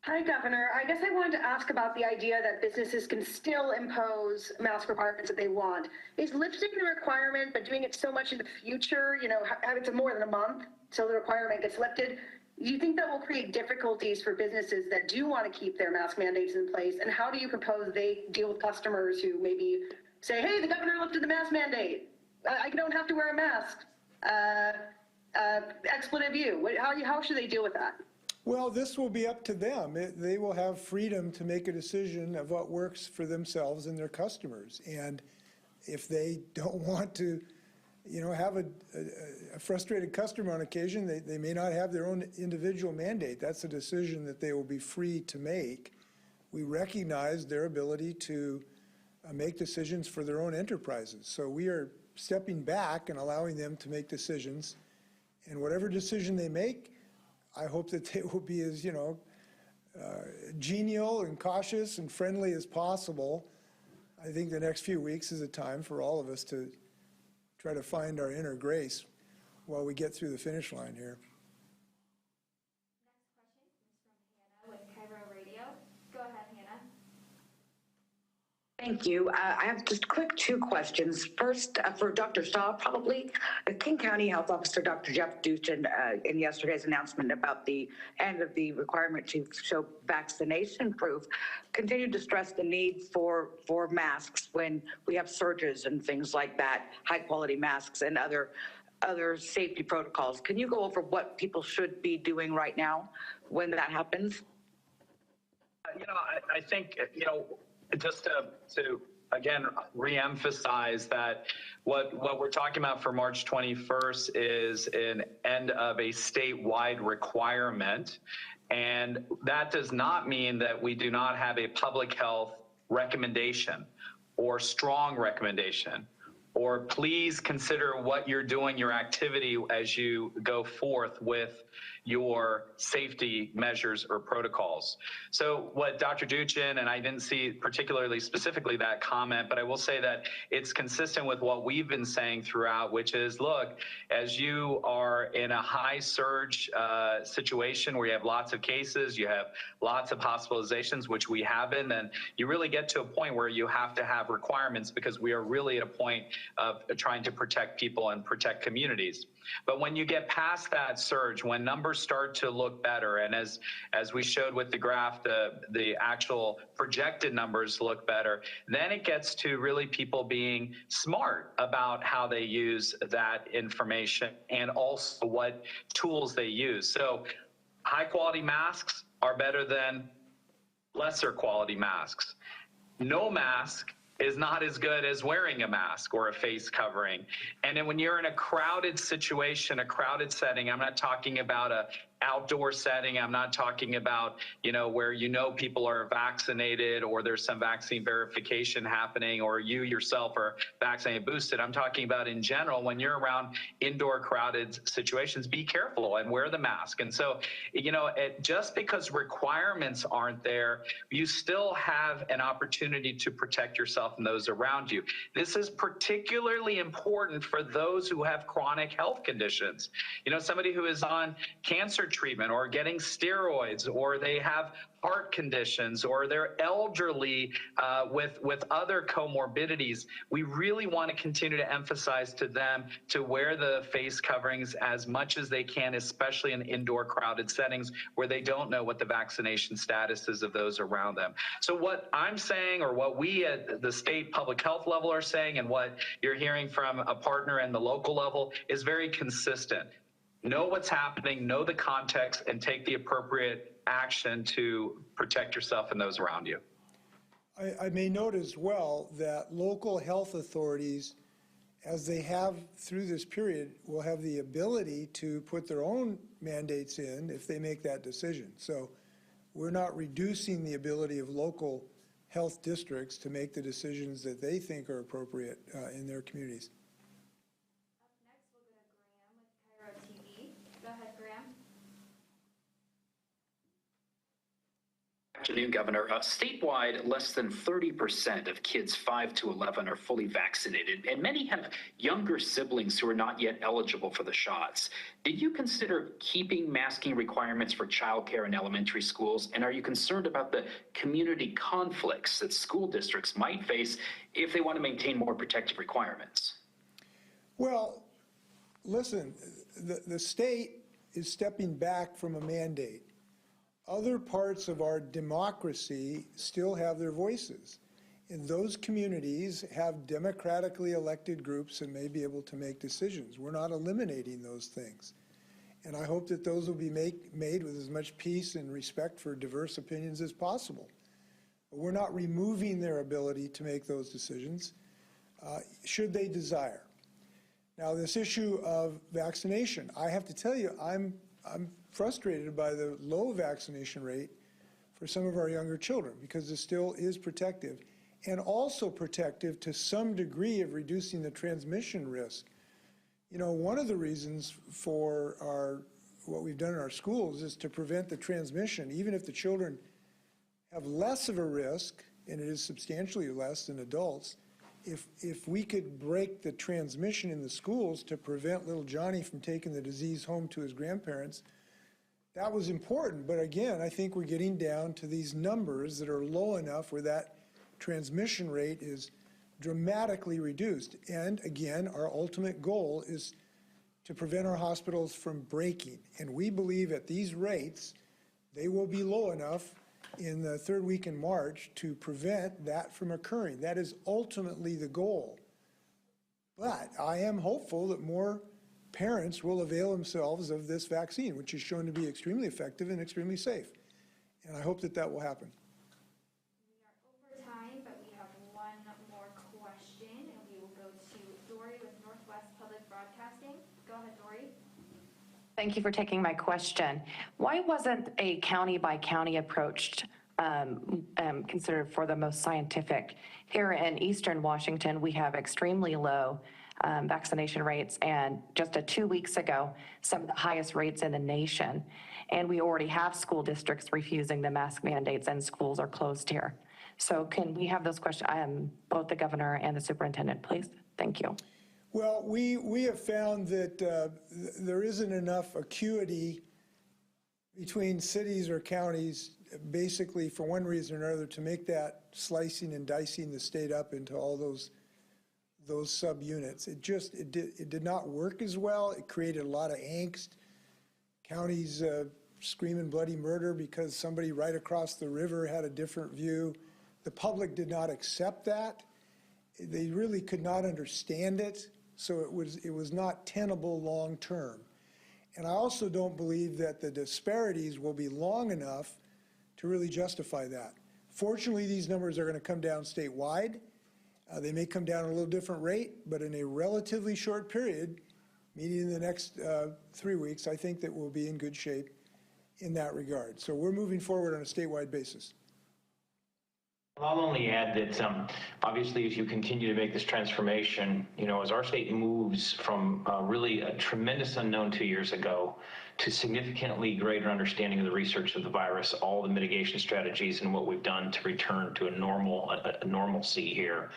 Hi, Governor. I guess I wanted to ask about the idea that businesses can still impose mask requirements that they want. Is lifting the requirement, but doing it so much in the future, having to more than a month till the requirement gets lifted, do you think that will create difficulties for businesses that do want to keep their mask mandates in place? And how do you propose they deal with customers who maybe say, hey, the governor lifted the mask mandate. I don't have to wear a mask. Expletive you. How should they deal with that? Well, this will be up to them. They will have freedom to make a decision of what works for themselves and their customers. And if they don't want to, have a frustrated customer on occasion, they may not have their own individual mandate. That's a decision that they will be free to make. We recognize their ability to make decisions for their own enterprises. So we are stepping back and allowing them to make decisions. And whatever decision they make, I hope that they will be as, genial and cautious and friendly as possible. I think the next few weeks is a time for all of us to try to find our inner grace while we get through the finish line here. Next question comes from Hannah with Cairo Radio. Go ahead, Hannah. Thank you. I have just quick two questions. First, for Dr. Shaw, probably. King County Health Officer Dr. Jeff Duchin in yesterday's announcement about the end of the requirement to show vaccination proof continued to stress the need for masks when we have surges and things like that, high quality masks and other safety protocols. Can you go over what people should be doing right now when that happens? I think, just to again, reemphasize that what we're talking about for March 21st is an end of a statewide requirement. And that does not mean that we do not have a public health recommendation or strong recommendation, or please consider what you're doing, your activity as you go forth with your safety measures or protocols. So what Dr. Duchin, and I didn't see particularly specifically that comment, but I will say that it's consistent with what we've been saying throughout, which is, look, as you are in a high surge situation where you have lots of cases, you have lots of hospitalizations, which we have been, then you really get to a point where you have to have requirements, because we are really at a point of trying to protect people and protect communities. But when you get past that surge, when numbers start to look better, and as we showed with the graph, the actual projected numbers look better, then it gets to really people being smart about how they use that information and also what tools they use. So high quality masks are better than lesser quality masks. No mask is not as good as wearing a mask or a face covering. And then when you're in a crowded situation, a crowded setting, I'm not talking about a outdoor setting. I'm not talking about, where people are vaccinated or there's some vaccine verification happening or you yourself are vaccinated, boosted. I'm talking about in general, when you're around indoor crowded situations, be careful and wear the mask. And so, just because requirements aren't there, you still have an opportunity to protect yourself and those around you. This is particularly important for those who have chronic health conditions. Somebody who is on cancer treatment or getting steroids, or they have heart conditions, or they're elderly with other comorbidities. We really want to continue to emphasize to them to wear the face coverings as much as they can, especially in indoor crowded settings where they don't know what the vaccination status is of those around them. So what I'm saying, or what we at the state public health level are saying, and what you're hearing from a partner in the local level, is very consistent. Know what's happening, know the context, and take the appropriate action to protect yourself and those around you. I may note as well that local health authorities, as they have through this period, will have the ability to put their own mandates in if they make that decision. So we're not reducing the ability of local health districts to make the decisions that they think are appropriate in their communities. Afternoon, Governor. Statewide, less than 30% of kids 5 to 11 are fully vaccinated, and many have younger siblings who are not yet eligible for the shots. Did you consider keeping masking requirements for childcare in elementary schools, and are you concerned about the community conflicts that school districts might face if they want to maintain more protective requirements? Well, listen, the state is stepping back from a mandate. Other parts of our democracy still have their voices. And those communities have democratically elected groups and may be able to make decisions. We're not eliminating those things. And I hope that those will be made with as much peace and respect for diverse opinions as possible. But we're not removing their ability to make those decisions, should they desire. Now, this issue of vaccination, I have to tell you, I'm frustrated by the low vaccination rate for some of our younger children, because it still is protective, and also protective to some degree of reducing the transmission risk. One of the reasons for what we've done in our schools is to prevent the transmission, even if the children have less of a risk, and it is substantially less than adults. If we could break the transmission in the schools to prevent little Johnny from taking the disease home to his grandparents, that was important. But again, I think we're getting down to these numbers that are low enough where that transmission rate is dramatically reduced. And again, our ultimate goal is to prevent our hospitals from breaking. And we believe at these rates, they will be low enough in the third week in March to prevent that from occurring. That is ultimately the goal. But I am hopeful that more parents will avail themselves of this vaccine, which is shown to be extremely effective and extremely safe. And I hope that that will happen. We are over time, but we have one more question, and we will go to Dory with Northwest Public Broadcasting. Go ahead, Dory. Thank you for taking my question. Why wasn't a county-by-county approach considered for the most scientific? Here in Eastern Washington, we have extremely low vaccination rates, and just 2 weeks ago, some of the highest rates in the nation. And we already have school districts refusing the mask mandates, and schools are closed here. So can we have those questions, both the governor and the superintendent, please? Thank you. Well, we have found that there isn't enough acuity between cities or counties, basically for one reason or another, to make that slicing and dicing the state up into all those subunits. It did not work as well. It created a lot of angst. Counties screaming bloody murder because somebody right across the river had a different view. The public did not accept that. They really could not understand it. So it was not tenable long term. And I also don't believe that the disparities will be long enough to really justify that. Fortunately, these numbers are going to come down statewide. They may come down at a little different rate, but in a relatively short period, meaning in the next 3 weeks, I think that we'll be in good shape in that regard. So we're moving forward on a statewide basis. I'll only add that obviously as you continue to make this transformation, as our state moves from really a tremendous unknown 2 years ago to significantly greater understanding of the research of the virus, all the mitigation strategies and what we've done to return to a normalcy here,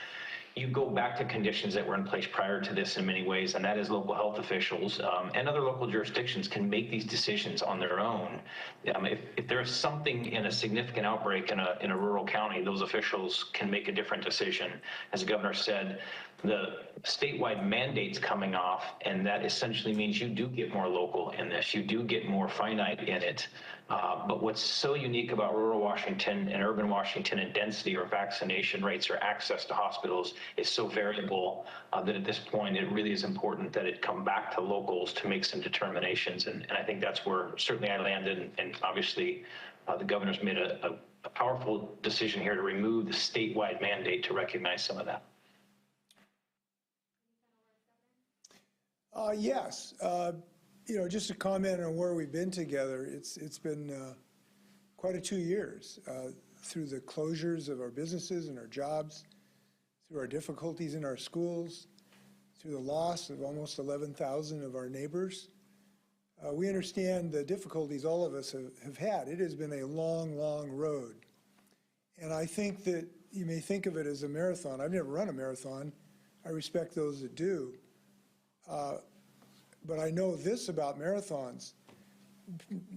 you go back to conditions that were in place prior to this in many ways, and that is local health officials and other local jurisdictions can make these decisions on their own. If there is something in a significant outbreak in a rural county, those officials can make a different decision. As the governor said, the statewide mandates coming off, and that essentially means you do get more local in this. You do get more finite in it. But what's so unique about rural Washington and urban Washington and density or vaccination rates or access to hospitals is so variable that at this point it really is important that it come back to locals to make some determinations. And I think that's where certainly I landed. And obviously the governor's made a powerful decision here to remove the statewide mandate to recognize some of that. Yes. Just to comment on where we've been together, it's been quite a 2 years through the closures of our businesses and our jobs, through our difficulties in our schools, through the loss of almost 11,000 of our neighbors. We understand the difficulties all of us have had. It has been a long, long road. And I think that you may think of it as a marathon. I've never run a marathon. I respect those that do. But I know this about marathons.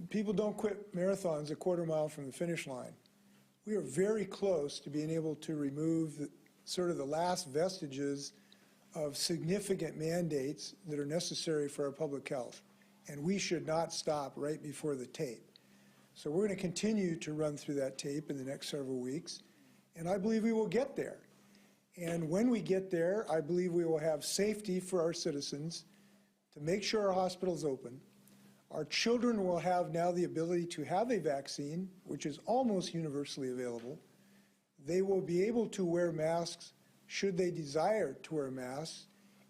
People don't quit marathons a quarter mile from the finish line. We are very close to being able to remove sort of the last vestiges of significant mandates that are necessary for our public health. And we should not stop right before the tape. So we're going to continue to run through that tape in the next several weeks. And I believe we will get there. And when we get there, I believe we will have safety for our citizens to make sure our hospitals open. Our children will have now the ability to have a vaccine, which is almost universally available. They will be able to wear masks should they desire to wear masks,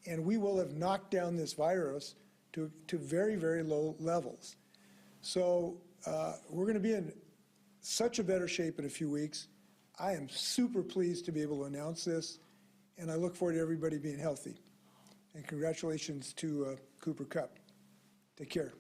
and we will have knocked down this virus to very, very low levels. So we're going to be in such a better shape in a few weeks. I am super pleased to be able to announce this, and I look forward to everybody being healthy. And congratulations to Cooper Kupp. Take care.